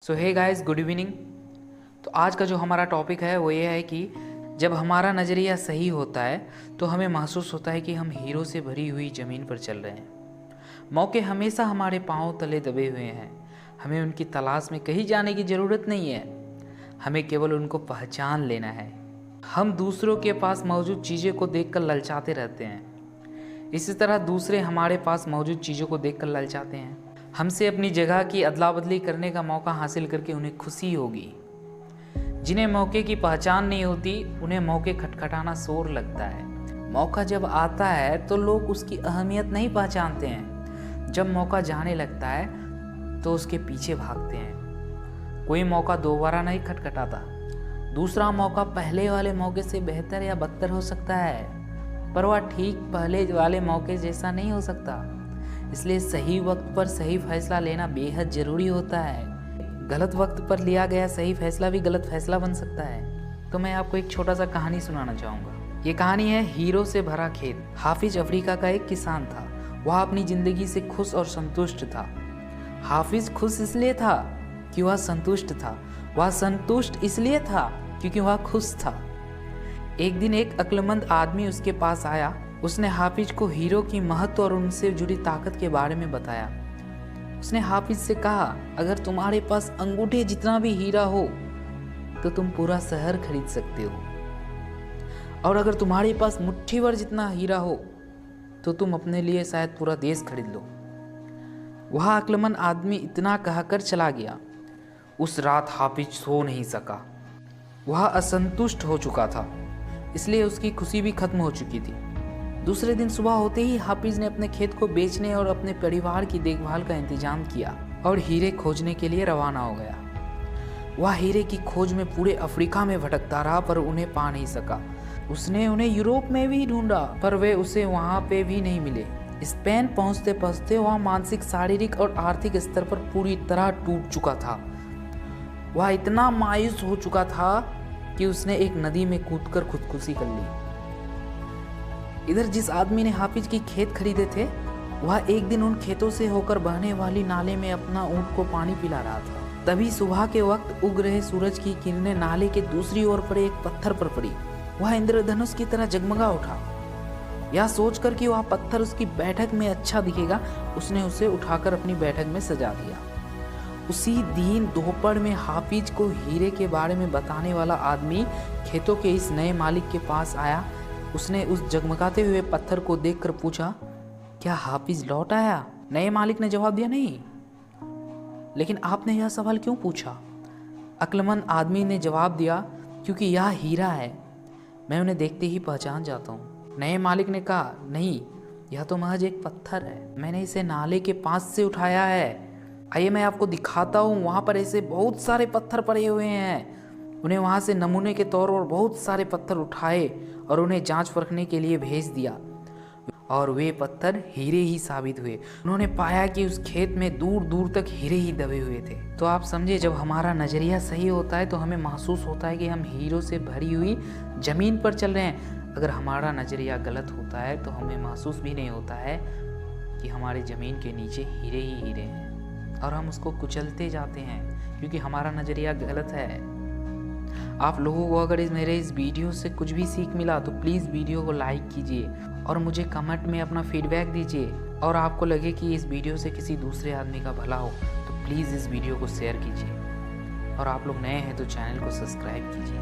सो hey guys, good evening. तो आज का जो हमारा टॉपिक है वो ये है कि जब हमारा नज़रिया सही होता है तो हमें महसूस होता है कि हम हीरो से भरी हुई ज़मीन पर चल रहे हैं। मौके हमेशा हमारे पाँव तले दबे हुए हैं। हमें उनकी तलाश में कहीं जाने की ज़रूरत नहीं है, हमें केवल उनको पहचान लेना है। हम दूसरों के पास मौजूद चीज़ों को देखकर ललचाते रहते हैं, इसी तरह दूसरे हमारे पास मौजूद चीज़ों को देखकर ललचाते हैं। हमसे अपनी जगह की अदला बदली करने का मौका हासिल करके उन्हें खुशी होगी। जिन्हें मौके की पहचान नहीं होती उन्हें मौके खटखटाना शोर लगता है। मौका जब आता है तो लोग उसकी अहमियत नहीं पहचानते हैं। जब मौका जाने लगता है तो उसके पीछे भागते हैं। कोई मौका दोबारा नहीं खटखटाता। दूसरा मौका पहले वाले मौके से बेहतर या बदतर हो सकता है, पर वह ठीक पहले वाले मौके जैसा नहीं हो सकता। इसलिए सही वक्त पर सही फैसला लेना बेहद ज़रूरी होता है। गलत वक्त पर लिया गया सही फैसला भी गलत फैसला बन सकता है। तो मैं आपको एक छोटा सा कहानी सुनाना चाहूँगा। ये कहानी है हीरो से भरा खेत। हाफिज अफ्रीका का एक किसान था। वह अपनी ज़िंदगी से खुश और संतुष्ट था। हाफिज खुश इसलिए था कि वह संतुष्ट था। वह संतुष्ट इसलिए था क्योंकि वह खुश था। एक दिन एक अक्लमंद आदमी उसके पास आया। उसने हाफिज को हीरो की महत्व और उनसे जुड़ी ताकत के बारे में बताया। उसने हाफिज से कहा, अगर तुम्हारे पास अंगूठे जितना भी हीरा हो तो तुम पूरा शहर खरीद सकते हो, और अगर तुम्हारे पास मुट्ठी भर जितना हीरा हो तो तुम अपने लिए शायद पूरा देश खरीद लो। वह अक्लमंद आदमी इतना कहकर चला गया। उस रात हाफिज सो नहीं सका। वह असंतुष्ट हो चुका था, इसलिए उसकी खुशी भी खत्म हो चुकी थी। दूसरे दिन सुबह होते ही हाफिज ने अपने खेत को बेचने और अपने परिवार की देखभाल का इंतजाम किया और हीरे खोजने के लिए रवाना हो गया। वह हीरे की खोज में पूरे अफ्रीका में भटकता रहा, पर उन्हें पा नहीं सका। उसने उन्हें यूरोप में भी ढूंढा, पर वे उसे वहां पे भी नहीं मिले। स्पेन पहुंचते पहुंचते वह मानसिक, शारीरिक और आर्थिक स्तर पर पूरी तरह टूट चुका था। वह इतना मायूस हो चुका था कि उसने एक नदी में कूदकर खुदकुशी कर ली। इधर जिस आदमी ने हाफिज की खेत खरीदे थे, वह एक दिन उन खेतों से होकर बहने वाली नाले में अपना ऊंट को पानी पिला रहा था। तभी सुबह के वक्त उग रहे सूरज की किरणें नाले के दूसरी ओर पड़े एक पत्थर पर पड़ी। वह इंद्रधनुष की तरह जगमगा उठा। यह सोचकर कि वह पत्थर उसकी बैठक में अच्छा दिखेगा, उसने उसे उठाकर अपनी बैठक में सजा दिया। उसी दिन दोपहर में हाफिज को हीरे के बारे में बताने वाला आदमी खेतों के इस नए मालिक के पास आया। उसने उस जगमगाते हुए पत्थर को देखकर पूछा, क्या हाफिज लौट आया? नए मालिक ने जवाब दिया, नहीं। लेकिन आपने यह सवाल क्यों पूछा? अक्लमंद आदमी ने जवाब दिया, क्योंकि यह हीरा है, मैं उन्हें देखते ही पहचान जाता हूँ। नए मालिक ने कहा, नहीं, यह तो महज एक पत्थर है, मैंने इसे नाले के पास से उठाया है। आइए मैं आपको दिखाता हूँ। वहाँ पर ऐसे बहुत सारे पत्थर पड़े हुए हैं। उन्हें वहाँ से नमूने के तौर पर बहुत सारे पत्थर उठाए और उन्हें जांच परखने के लिए भेज दिया, और वे पत्थर हीरे ही साबित हुए। उन्होंने पाया कि उस खेत में दूर दूर तक हीरे ही दबे हुए थे। तो आप समझे, जब हमारा नज़रिया सही होता है तो हमें महसूस होता है कि हम हीरो से भरी हुई ज़मीन पर चल रहे हैं। अगर हमारा नज़रिया गलत होता है तो हमें महसूस भी नहीं होता है कि हमारी ज़मीन के नीचे हीरे ही हीरे हैं, और हम उसको कुचलते जाते हैं क्योंकि हमारा नज़रिया गलत है। आप लोगों को अगर मेरे इस वीडियो से कुछ भी सीख मिला तो प्लीज़ वीडियो को लाइक कीजिए और मुझे कमेंट में अपना फीडबैक दीजिए। और आपको लगे कि इस वीडियो से किसी दूसरे आदमी का भला हो तो प्लीज़ इस वीडियो को शेयर कीजिए। और आप लोग नए हैं तो चैनल को सब्सक्राइब कीजिए।